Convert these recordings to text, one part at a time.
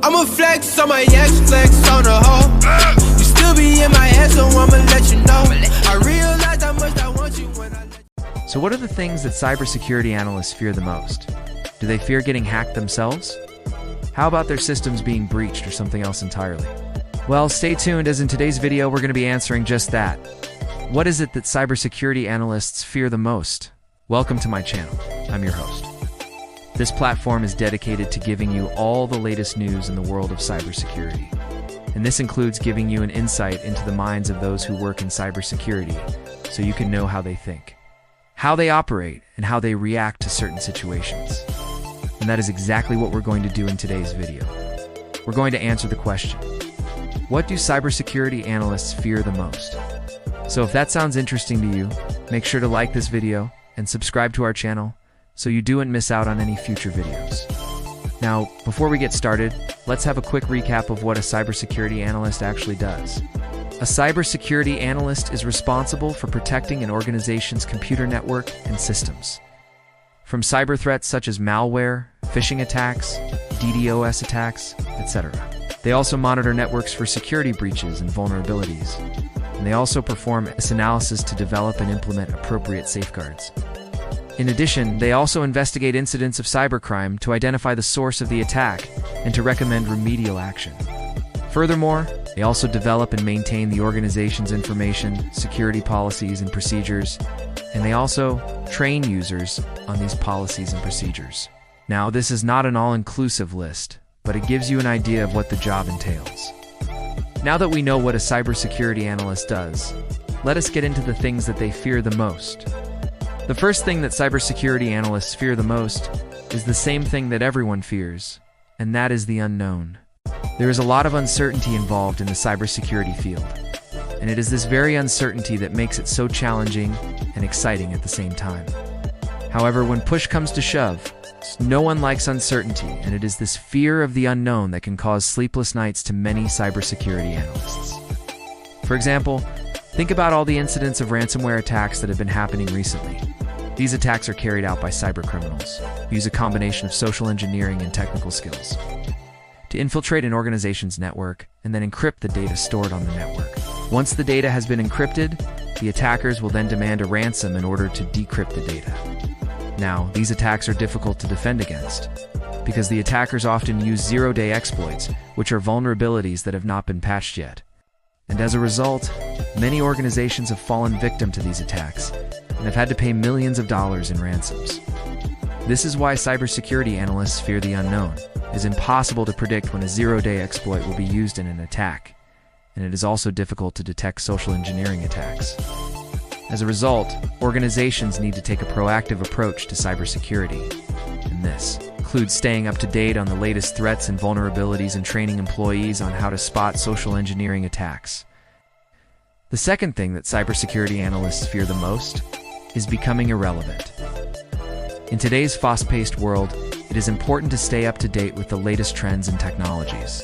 I'ma flex on my ex, flex on the hoe. You still be in my head, so I'ma let you know. I realize how much I want you when I let you. So what are the things that cybersecurity analysts fear the most? Do they fear getting hacked themselves? How about their systems being breached or something else entirely? Well, stay tuned, as in today's video we're going to be answering just that. What is it that cybersecurity analysts fear the most? Welcome to my channel. I'm your host. This platform is dedicated to giving you all the latest news in the world of cybersecurity. And this includes giving you an insight into the minds of those who work in cybersecurity so you can know how they think, how they operate, and how they react to certain situations. And that is exactly what we're going to do in today's video. We're going to answer the question, what do cybersecurity analysts fear the most? So if that sounds interesting to you, make sure to like this video and subscribe to our channel so you don't miss out on any future videos. Now, before we get started, let's have a quick recap of what a cybersecurity analyst actually does. A cybersecurity analyst is responsible for protecting an organization's computer network and systems from cyber threats such as malware, phishing attacks, DDoS attacks, etc. They also monitor networks for security breaches and vulnerabilities, and they also perform this analysis to develop and implement appropriate safeguards. In addition, they also investigate incidents of cybercrime to identify the source of the attack and to recommend remedial action. Furthermore, they also develop and maintain the organization's information, security policies and procedures, and they also train users on these policies and procedures. Now, this is not an all-inclusive list, but it gives you an idea of what the job entails. Now that we know what a cybersecurity analyst does, let us get into the things that they fear the most. The first thing that cybersecurity analysts fear the most is the same thing that everyone fears, and that is the unknown. There is a lot of uncertainty involved in the cybersecurity field, and it is this very uncertainty that makes it so challenging and exciting at the same time. However, when push comes to shove, no one likes uncertainty, and it is this fear of the unknown that can cause sleepless nights to many cybersecurity analysts. For example, think about all the incidents of ransomware attacks that have been happening recently. These attacks are carried out by cybercriminals who use a combination of social engineering and technical skills to infiltrate an organization's network and then encrypt the data stored on the network. Once the data has been encrypted, the attackers will then demand a ransom in order to decrypt the data. Now, these attacks are difficult to defend against because the attackers often use zero-day exploits, which are vulnerabilities that have not been patched yet. And as a result, many organizations have fallen victim to these attacks and have had to pay millions of dollars in ransoms. This is why cybersecurity analysts fear the unknown. It is impossible to predict when a zero-day exploit will be used in an attack, and it is also difficult to detect social engineering attacks. As a result, organizations need to take a proactive approach to cybersecurity, and this includes staying up to date on the latest threats and vulnerabilities and training employees on how to spot social engineering attacks. The second thing that cybersecurity analysts fear the most is becoming irrelevant. In today's fast-paced world, it is important to stay up to date with the latest trends and technologies.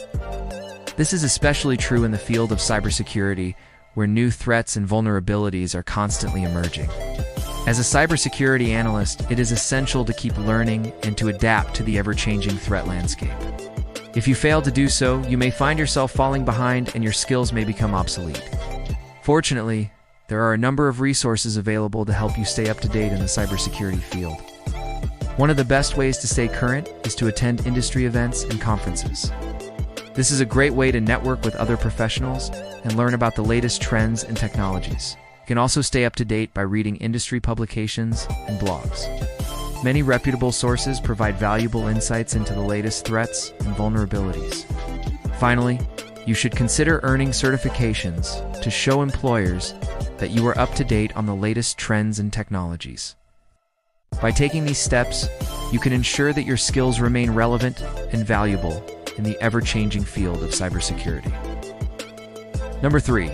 This is especially true in the field of cybersecurity, where new threats and vulnerabilities are constantly emerging. As a cybersecurity analyst, it is essential to keep learning and to adapt to the ever-changing threat landscape. If you fail to do so, you may find yourself falling behind and your skills may become obsolete. Fortunately, there are a number of resources available to help you stay up to date in the cybersecurity field. One of the best ways to stay current is to attend industry events and conferences. This is a great way to network with other professionals and learn about the latest trends and technologies. You can also stay up to date by reading industry publications and blogs. Many reputable sources provide valuable insights into the latest threats and vulnerabilities. Finally, you should consider earning certifications to show employers that you are up to date on the latest trends and technologies. By taking these steps, you can ensure that your skills remain relevant and valuable in the ever-changing field of cybersecurity. Number 3.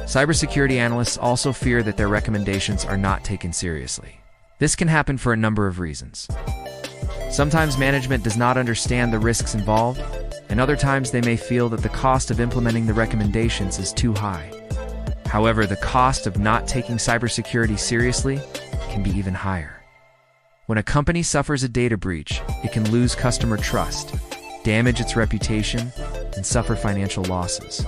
Cybersecurity analysts also fear that their recommendations are not taken seriously. This can happen for a number of reasons. Sometimes management does not understand the risks involved, and other times they may feel that the cost of implementing the recommendations is too high. However, the cost of not taking cybersecurity seriously can be even higher. When a company suffers a data breach, it can lose customer trust, damage its reputation, and suffer financial losses.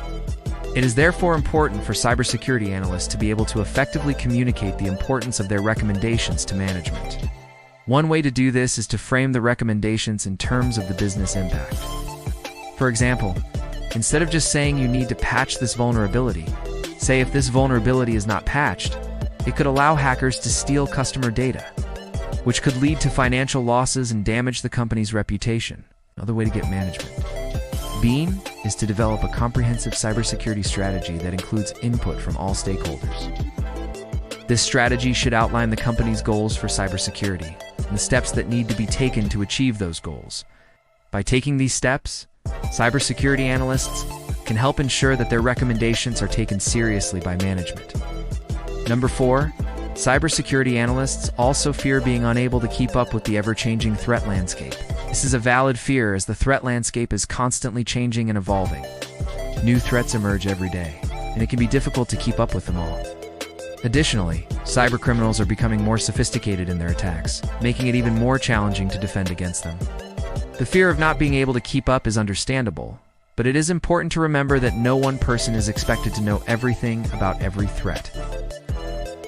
It is therefore important for cybersecurity analysts to be able to effectively communicate the importance of their recommendations to management. One way to do this is to frame the recommendations in terms of the business impact. For example, instead of just saying you need to patch this vulnerability, say if this vulnerability is not patched, it could allow hackers to steal customer data, which could lead to financial losses and damage the company's reputation. Another way to get management. Beam is to develop a comprehensive cybersecurity strategy that includes input from all stakeholders. This strategy should outline the company's goals for cybersecurity and the steps that need to be taken to achieve those goals. By taking these steps, cybersecurity analysts can help ensure that their recommendations are taken seriously by management. Number 4, cybersecurity analysts also fear being unable to keep up with the ever-changing threat landscape. This is a valid fear as the threat landscape is constantly changing and evolving. New threats emerge every day, and it can be difficult to keep up with them all. Additionally, cybercriminals are becoming more sophisticated in their attacks, making it even more challenging to defend against them. The fear of not being able to keep up is understandable, but it is important to remember that no one person is expected to know everything about every threat.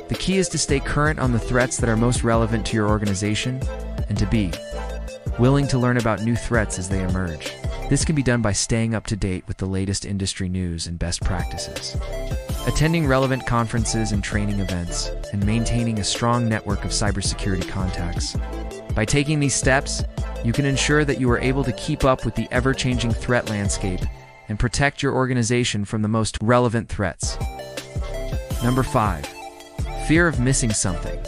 The key is to stay current on the threats that are most relevant to your organization and to be willing to learn about new threats as they emerge. This can be done by staying up to date with the latest industry news and best practices, attending relevant conferences and training events, and maintaining a strong network of cybersecurity contacts. By taking these steps, you can ensure that you are able to keep up with the ever-changing threat landscape and protect your organization from the most relevant threats. Number 5. Fear of missing something,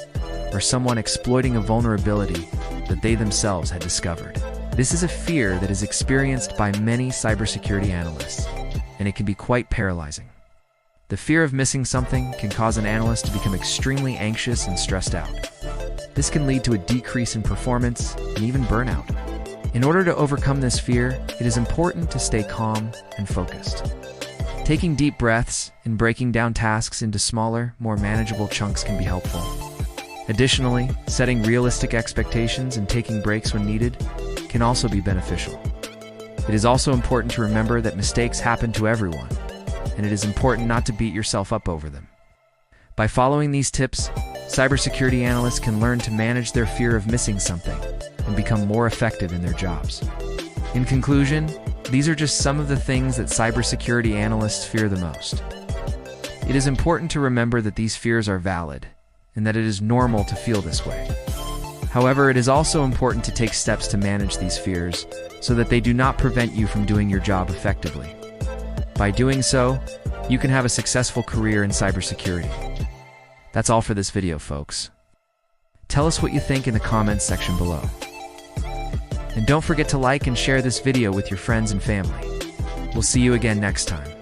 or someone exploiting a vulnerability that they themselves had discovered. This is a fear that is experienced by many cybersecurity analysts, and it can be quite paralyzing. The fear of missing something can cause an analyst to become extremely anxious and stressed out. This can lead to a decrease in performance and even burnout. In order to overcome this fear, it is important to stay calm and focused. Taking deep breaths and breaking down tasks into smaller, more manageable chunks can be helpful. Additionally, setting realistic expectations and taking breaks when needed can also be beneficial. It is also important to remember that mistakes happen to everyone, and it is important not to beat yourself up over them. By following these tips, cybersecurity analysts can learn to manage their fear of missing something and become more effective in their jobs. In conclusion, these are just some of the things that cybersecurity analysts fear the most. It is important to remember that these fears are valid and that it is normal to feel this way. However, it is also important to take steps to manage these fears so that they do not prevent you from doing your job effectively. By doing so, you can have a successful career in cybersecurity. That's all for this video, folks. Tell us what you think in the comments section below. And don't forget to like and share this video with your friends and family. We'll see you again next time.